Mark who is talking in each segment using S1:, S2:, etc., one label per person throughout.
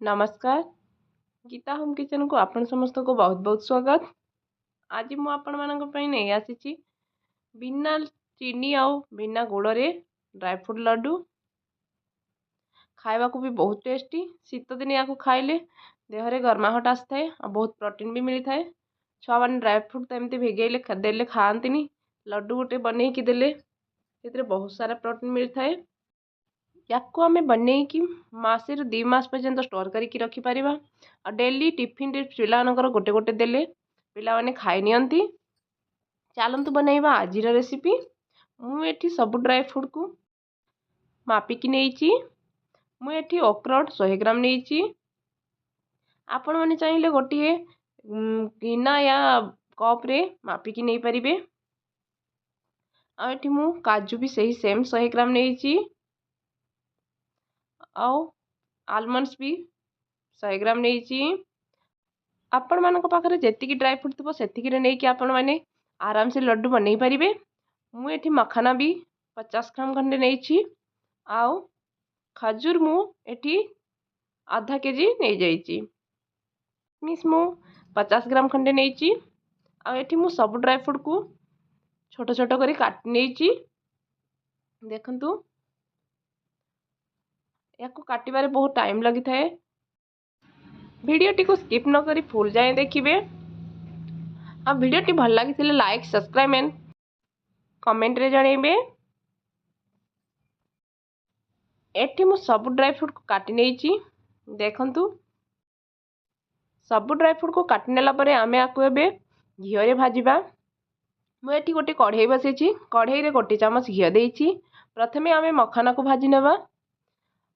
S1: नमस्कार। Gita home kitchen को आपण समस्त को बहुत बहुत स्वागत। आज मु आपण मानक पई नै आसीची बिना चीनी आउ बिना गुड़ रे ड्राई फ्रूट लड्डू। खाइबा को भी बहुत टेस्टी। शीत दिन या खाइले देहरे गर्माहट आसए और बहुत प्रोटीन भी मिलता है। छुआ मैंने ड्राई फ्रूट तो एमती भिगेले देले खाआंतिनी। लड्डू गोटे बनईकी देले से बहुत सारा प्रोटीन मिलता है। याको आम बनईकी मसे 2 मास पर्यंत स्टोर करके रखिपर और डेली टिफिन पिलानकर गोटे गोटे देले पिला माने खाई नियंती। चलतु बनइबा आज रेसिपी। मुझे सब ड्राई फ्रूट को मापिकी नहीं। मुझे अखरोट 100 ग्राम नहीं। आपण मैंने चाहिए गोटे गिना या कप रे मापिकी नहीं पारे। आठी मु काजू भी सही सेम 100 ग्राम नहीं। आलमंड्स भी 100 ग्राम नहीं। आपण मानक पाखरे जेतिकी ड्राई फ्रूट थो से नहीं कि आपण मैंने आराम से लड्डू बनई पारे। मुझे मखाना भी 50 ग्राम खंडे नहीं। आउ खजूर मुझे आधा केजी नहीं जाइए। मिस मु 50 ग्राम खंडे नहीं। आठी मु सब ड्राई फ्रूट को छोट छोट कर काट नहीं। देखंतु या काटिबारे बहुत टाइम लगी थाए। वीडियोटी को स्किप न करी फुल जाए देखिए। आ वीडियोटी भल लगी लाइक सब्सक्राइब एंड कमेंट रे जणेबे। एठी मु सब ड्राई फ्रूट को काटी नहीं। देखंतु सब ड्राई फ्रूट को काटी नेला परे आमे आकु एबे घियो रे भाजिबा। मुझे गोटे कढ़ई बसई। कढ़ई रे 1 चामच घी देइछि। प्रथमे आमे मखाना को भाजी नेबा।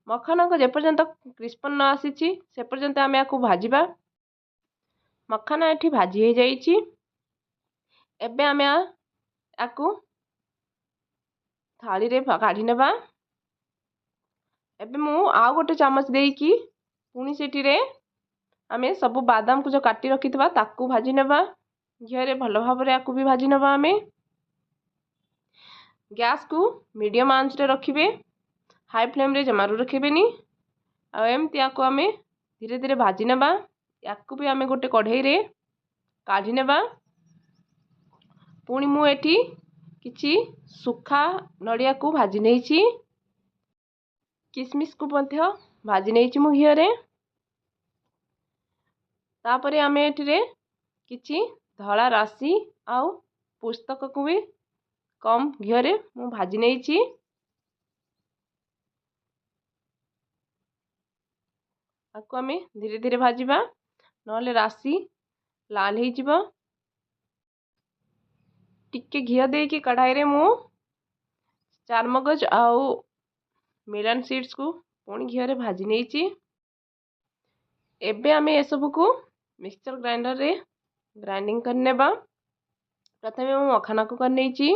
S1: मखाना को जेपर्यंत क्रिस्पन न आसी से पर्यंत आमे आकु भाजिबा। मखाना एठी भाजी हो जाइछि। एबे आमे आकु थाली रे काढ़ी नेबा। एबे मु आ गोटे चामच देइकी पुणी सेठी रे आमे सब बादाम को जो काटी रखिथबा ताकू भाजी नेबा। घी रे भल भाबरे आकु भी भाजी नेबा। आमे गैस को मीडियम आंच रे रखिबे। हाई फ्लेम रे जमारू रखिबेनी। आ एमती आकु आमे धीरे धीरे भाजी नेबा। याकु भी आमे गोटे कढ़ई रे काढ़ी नेबा। पुणी मु एठी किछि सुखा नड़िया को भाजी नेइछि। किसमिस को मध्य भाजी नेइछि मु घी रे। तापरे आमे एठी रे किछि धला राशि आउ पुस्तक को भी कम घी रे मु भाजी नेइछि। आकु आमे धीरे धीरे भाजिबा नले राशि लाल हो जिवो। टिके घी देकी कढ़ाई रे मु चारमगज आउ मिलन सीड्स को पुणी घी रे भाजी नेइछि। एबे आमे ए सब को मिक्सचर ग्राइंडर रे ग्राइंडिंग कर नेबा। प्रथमे मु मखाना को कर नेइछि।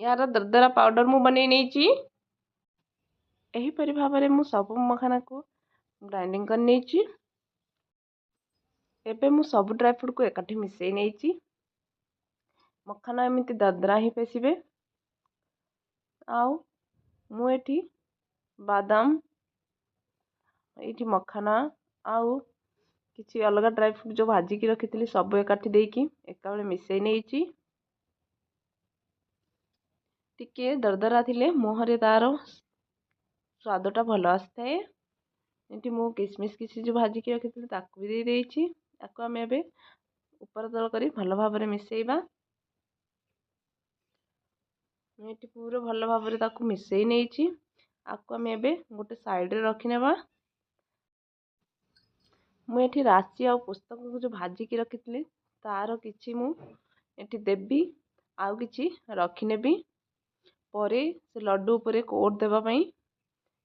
S1: यार दरदरा पाउडर मु बनै नेइछि। एही परि भाबरे मु सब मखाना को ग्राइंडिंग कर नेइछि। एबे मु सब ड्राई फ्रूट को एकाठी मिसई नेइछि। मखाना एमिति दरदरा ही पेसिबे। आउ मु एठी बादाम एठी मखाना आउ किछि अलग ड्राई फ्रूट जो भाजी की रखिथिली सब एकाठी देकी एका बेले मिसई नेइछि। टिके दरदरा थिले मुहरे तार स्वादटा भल आसଥାଏ। एठी मु किसमिस किछि जो भाजी की रखिथिली ताकू भी दे देइछि। ताकू आमे एबे ऊपर तल करी भल भाबरे मिसईबा। एठी पूरा भल भाबरे ताकू मिसई नेइछि। आकू आमे एबे गोटे साइड रे रखि नेबा। मु एठी राशि आ पुस्तक को जो भाजी की रखिथिली तार किछि मु एठी देबी आउ किछि रखि नेबी। परे से लड्डू ऊपर कोट देबा पई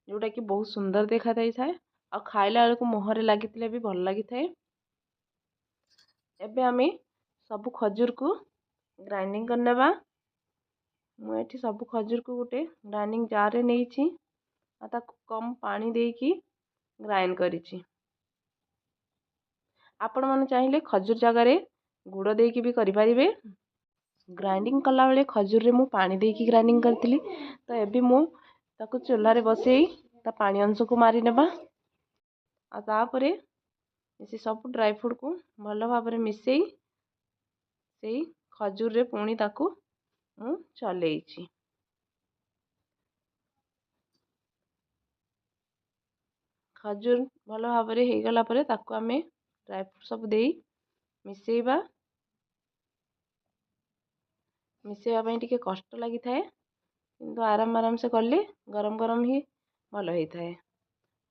S1: जोटा कि बहुत सुंदर देखा थाए और खाइला बेलू मुहरे लगी भी भल लगी थाए। एबे आमे सब खजूर को ग्राइंडिंग कर नेबा। मुझे सब खजूर को गोटे ग्राइंडिंग जार रे नेइछि। आ ताकू कम पानी देकी ग्राइंड करिछि। आपण माने चाहिए खजूर जगार गुड़ देकी भी करि परिबे। ग्राइंडिंग कला बेले खजूर रे मु पानी देकी ग्राइंडिंग करथिली। तो एबे मु ताकू चूल्हा रे बसई ता पानी अंश को मारी नेबा। आ तापरे से सब ड्राई फ्रूट को भल भाव मिसई से खजूर रे पुणी ताकू मु चलेइछि। खजूर भल भाव हो गला परे ताकू आमे ड्राई फ्रूट सब देई मिसेइबा। मिसेइबा पई टिके कष्ट लगी थाए किंतु आराम से कले गरम गरम ही भल होई थाए।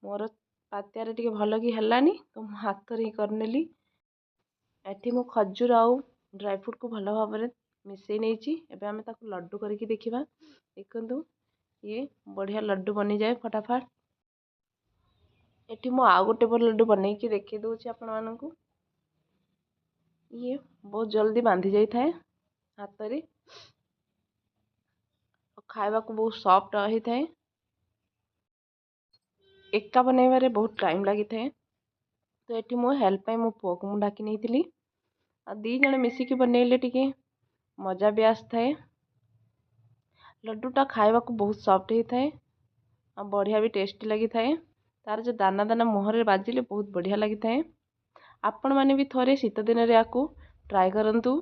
S1: मोर पातियारे टिके भल कि हेलानी तो मो हाथ रे ही करनेली। एठी मो खजूर आउ ड्राई फ्रूट को भल भाव मिसई नेछि। एबे आमे ताकू लड्डू करके देखिबा। देखंतु ये बढ़िया लड्डू बनी जाए फटाफट। एठी मो आउ गोटे लड्डू बनै कि देखि दउछि आपण मानकू। ये बहुत जल्दी बांधी जाई थाए हाथ रे। खाइबा को बहुत सॉफ्ट रही थाए। एका बनैबारे बहुत टाइम लगी थाए। तो एठी मो हेल्प पई मो पुओ को मु डाकी नेइतिली। आ दी जण मिसिकी बनैले टिके मजा भी आसथाए। लड्डूटा खाइबा को बहुत सॉफ्ट ही थाए आ बढ़िया भी टेस्टी लगी थाए। तार जो दाना दाना मुहर बाजिले बहुत बढ़िया लगी थाए। आपण माने भी थोड़े शीत दिन रे आकू ट्राई करंतु।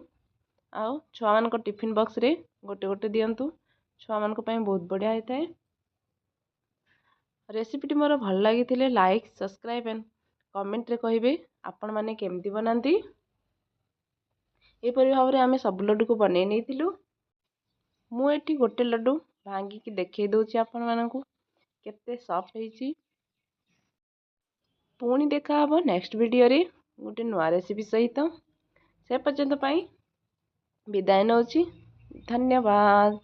S1: आउ छुआ मान को टिफिन बॉक्स रे गोटे गोटे दियंतु। छुआ मान को पई बहुत बढ़िया ही थाए। रेसिपीटी मोर भल लगी लाइक सब्सक्राइब एंड कमेंट रे कहिबे आपण माने केमती बनांती। एपरि भाव आमे सब लड्डू को बनै नेइतिलु। मु एठी गोटे लड्डू भांगी की देखै दउछि आपण मानकू केते सॉफ्ट ହେଇछि। पुणी देखा हबो नेक्स्ट वीडियो रे गोटे नुआ रेसिपी सहित। से पर्यंत विदाय नउछि। धन्यवाद।